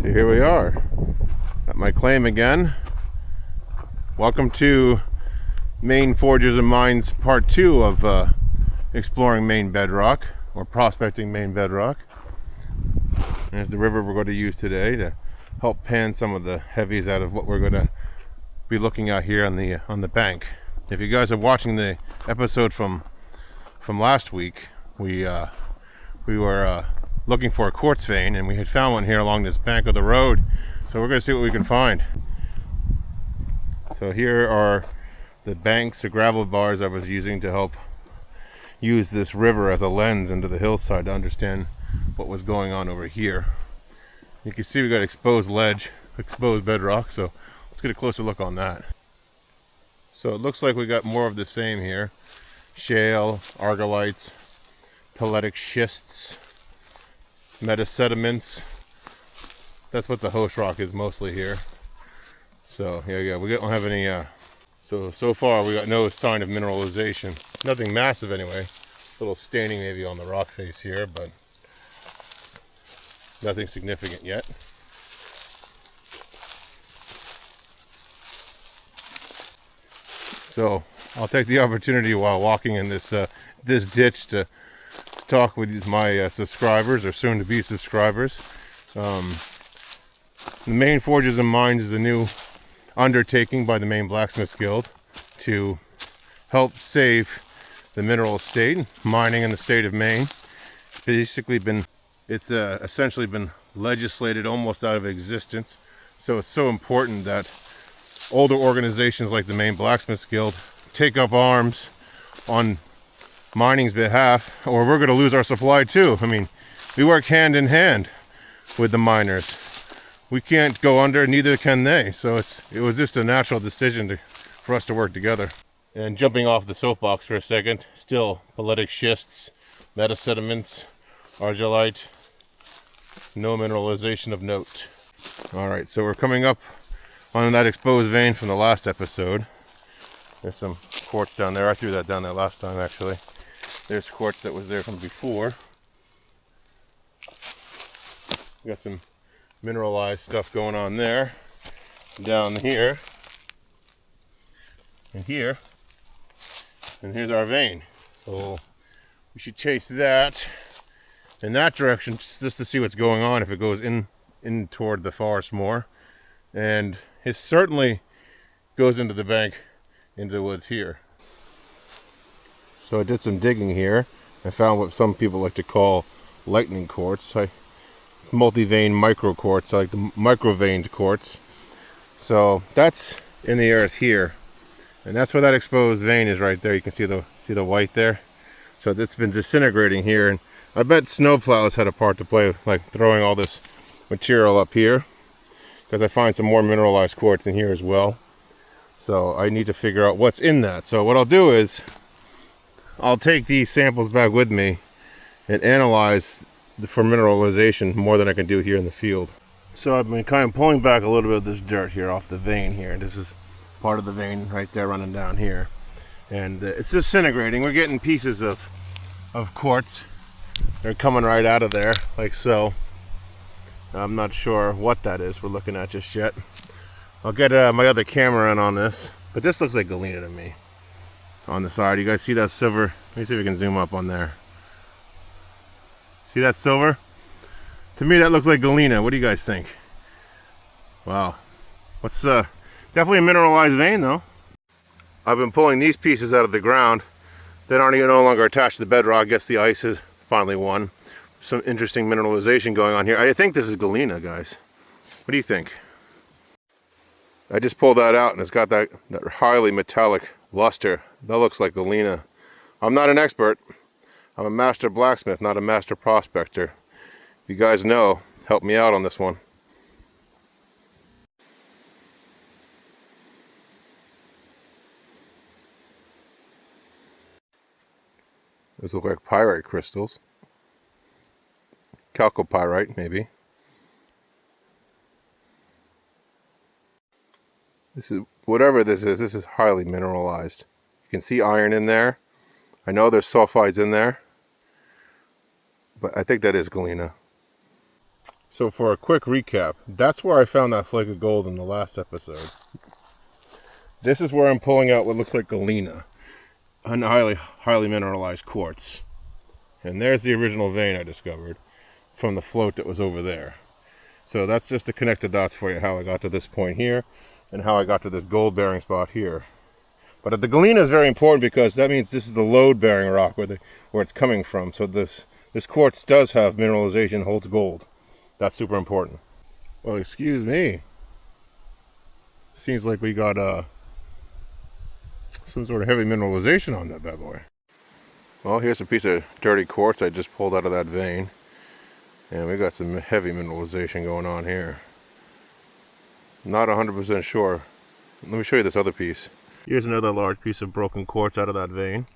So here we are at my claim again. Welcome to Maine Forges and Mines Part 2 of exploring Maine bedrock, or prospecting Maine bedrock. There's the river we're going to use today to help pan some of the heavies out of what we're going to be looking at here on the bank. If you guys are watching the episode from last week, we were looking for a quartz vein, and we had found one here along this bank of the road. So we're going to see what we can find. So here are the banks, the gravel bars I was using to help use this river as a lens into the hillside to understand what was going on over here. You can see we got exposed ledge, exposed bedrock, so let's get a closer look on that. So it looks like we got more of the same here. Shale, argillites, peletic schists, metasediments. That's what the host rock is mostly here. So yeah, we don't have any so far we got no sign of mineralization. Nothing massive anyway. A little staining maybe on the rock face here, but nothing significant yet. So I'll take the opportunity while walking in this ditch to talk with my subscribers, or soon to be subscribers. The Maine Forges and Mines is a new undertaking by the Maine Blacksmiths Guild to help save the mineral estate, mining in the state of Maine. It's essentially been legislated almost out of existence. So it's so important that older organizations like the Maine Blacksmiths Guild take up arms on mining's behalf, or we're going to lose our supply too. I mean, we work hand in hand with the miners. We can't go under, neither can they. So it was just a natural decision for us to work together. And jumping off the soapbox for a second, still peletic schists, metasediments, argillite, no mineralization of note. All right, so we're coming up on that exposed vein from the last episode. There's some quartz down there. I threw that down there last time, actually. There's quartz that was there from before. We got some mineralized stuff going on there. Down here. And here. And here's our vein. So we should chase that in that direction just to see what's going on, if it goes in toward the forest more. And it certainly goes into the bank, into the woods here. So I did some digging here. I found what some people like to call lightning quartz. It's multi-vein micro quartz. I like the micro-veined quartz. So that's in the earth here, and that's where that exposed vein is right there. You can see the white there. So it's been disintegrating here, and I bet snowplows had a part to play, like throwing all this material up here, because I find some more mineralized quartz in here as well. So I need to figure out what's in that. So what I'll do is I'll take these samples back with me and analyze for mineralization more than I can do here in the field. So I've been kind of pulling back a little bit of this dirt here off the vein here. This is part of the vein right there running down here. And it's disintegrating. We're getting pieces of quartz. They're coming right out of there, like so. I'm not sure what that is we're looking at just yet. I'll get my other camera in on this, but this looks like galena to me. On the side, you guys see that silver? Let me see if we can zoom up on there. See that silver? To me, that looks like galena. What do you guys think? Wow. What's definitely a mineralized vein, though. I've been pulling these pieces out of the ground. They aren't even no longer attached to the bedrock. I guess the ice has finally won. Some interesting mineralization going on here. I think this is galena, guys. What do you think? I just pulled that out, and it's got that highly metallic luster. That looks like galena. I'm not an expert. I'm a master blacksmith, not a master prospector. If you guys know, help me out on this one. Those look like pyrite crystals. Chalcopyrite, maybe. This is, whatever this is highly mineralized. You can see iron in there. I know there's sulfides in there, but I think that is galena. So for a quick recap, that's where I found that flake of gold in the last episode. This is where I'm pulling out what looks like galena, a highly mineralized quartz. And there's the original vein I discovered from the float that was over there. So that's just to connect the dots for you, how I got to this point here and how I got to this gold bearing spot here. But the galena is very important because that means this is the load bearing rock where it's coming from. So this quartz does have mineralization, holds gold. That's super important. Well, excuse me. Seems like we got some sort of heavy mineralization on that bad boy. Well, here's a piece of dirty quartz I just pulled out of that vein. And we got some heavy mineralization going on here. Not 100% sure. Let me show you this other piece. Here's another large piece of broken quartz out of that vein.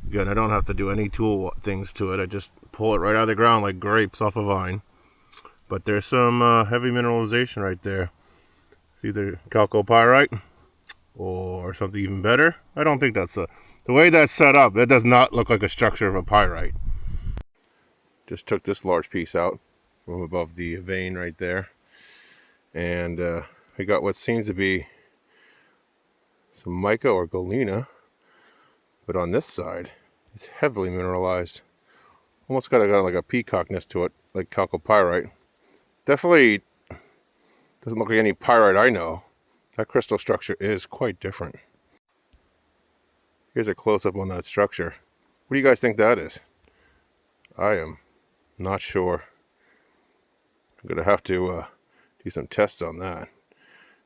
Again, I don't have to do any tool things to it. I just pull it right out of the ground like grapes off a vine. But there's some heavy mineralization right there. It's either chalcopyrite or something even better. I don't think that's the way that's set up. That does not look like a structure of a pyrite. Just took this large piece out from above the vein right there. And I got what seems to be some mica or galena. But on this side, it's heavily mineralized. Almost got like a peacockness to it, like chalcopyrite. Definitely doesn't look like any pyrite I know. That crystal structure is quite different. Here's a close-up on that structure. What do you guys think that is? I am not sure. I'm going to have to do some tests on that.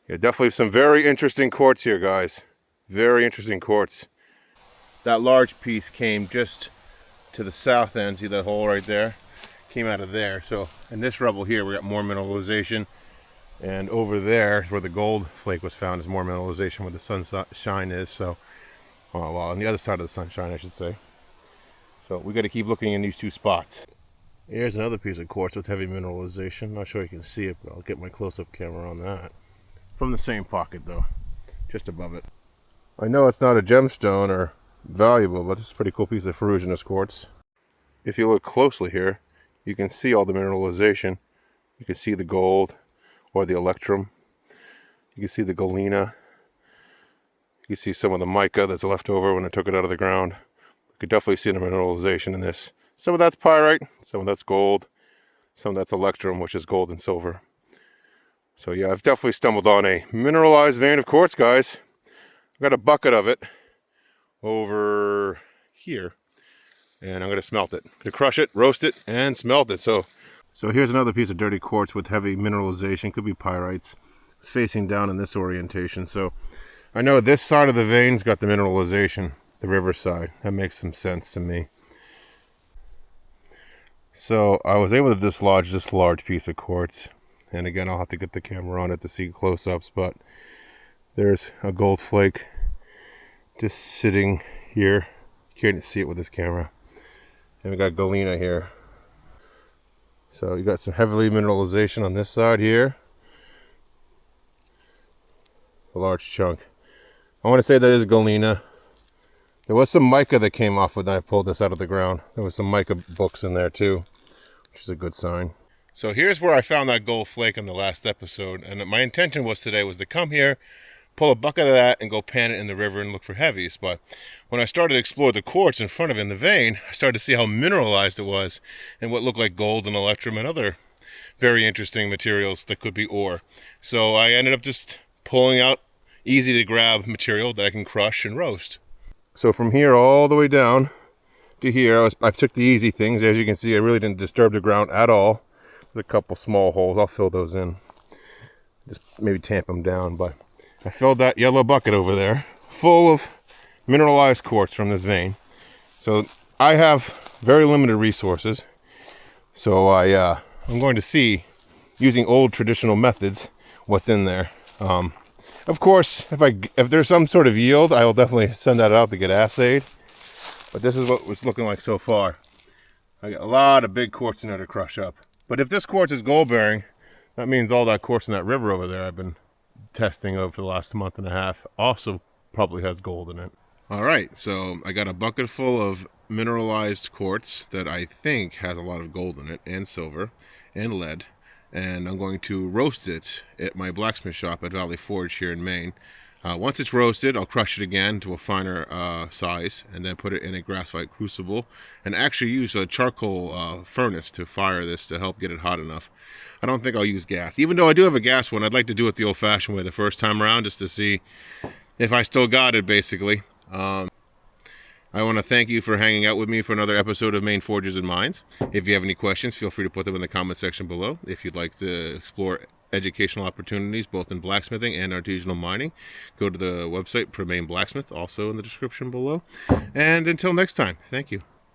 Yeah, definitely some very interesting quartz here, guys. Very interesting quartz. That large piece came just to the south end. See that hole right there? Came out of there. So in this rubble here, we got more mineralization. And over there, where the gold flake was found, is more mineralization where the sunshine is. So, well, on the other side of the sunshine, I should say. So we got to keep looking in these two spots. Here's another piece of quartz with heavy mineralization. Not sure you can see it, but I'll get my close-up camera on that. From the same pocket, though, just above it. I know it's not a gemstone or valuable, but this is a pretty cool piece of ferruginous quartz. If you look closely here, you can see all the mineralization. You can see the gold or the electrum. You can see the galena. You can see some of the mica that's left over when I took it out of the ground. You could definitely see the mineralization in this. Some of that's pyrite, some of that's gold, some of that's electrum, which is gold and silver. So yeah, I've definitely stumbled on a mineralized vein of quartz, guys. I've got a bucket of it over here, and I'm going to smelt it. I'm going to crush it, roast it, and smelt it. So here's another piece of dirty quartz with heavy mineralization. Could be pyrites. It's facing down in this orientation. So I know this side of the vein's got the mineralization, the river side. That makes some sense to me. So I was able to dislodge this large piece of quartz. And again, I'll have to get the camera on it to see close-ups, but there's a gold flake just sitting here. You can't see it with this camera. And we got galena here. So you got some heavily mineralization on this side here. A large chunk. I want to say that is galena. There was some mica that came off when I pulled this out of the ground. There was some mica books in there too, which is a good sign. So here's where I found that gold flake in the last episode, and my intention today was to come here, pull a bucket of that, and go pan it in the river and look for heavies. But when I started to explore the quartz in front of it in the vein, I started to see how mineralized it was and what looked like gold and electrum and other very interesting materials that could be ore. So I ended up just pulling out easy to grab material that I can crush and roast. So from here all the way down to here, I took the easy things. As you can see, I really didn't disturb the ground at all. There's a couple small holes. I'll fill those in. Just maybe tamp them down. But I filled that yellow bucket over there full of mineralized quartz from this vein. So I have very limited resources. So I'm going to see, using old traditional methods, what's in there. Of course, if there's some sort of yield, I will definitely send that out to get assayed. But this is what it's looking like so far. I got a lot of big quartz in there to crush up. But if this quartz is gold bearing, that means all that quartz in that river over there I've been testing over the last month and a half also probably has gold in it. All right, so I got a bucket full of mineralized quartz that I think has a lot of gold in it, and silver, and lead. and I'm going to roast it at my blacksmith shop at Valley Forge here in Maine. Once it's roasted, I'll crush it again to a finer size, and then put it in a graphite crucible, and actually use a charcoal furnace to fire this to help get it hot enough. I don't think I'll use gas. Even though I do have a gas one, I'd like to do it the old-fashioned way the first time around, just to see if I still got it, basically. I want to thank you for hanging out with me for another episode of Maine Forges and Mines. If you have any questions, feel free to put them in the comment section below. If you'd like to explore educational opportunities both in blacksmithing and artisanal mining, go to the website for Maine Blacksmith, also in the description below. And until next time, thank you.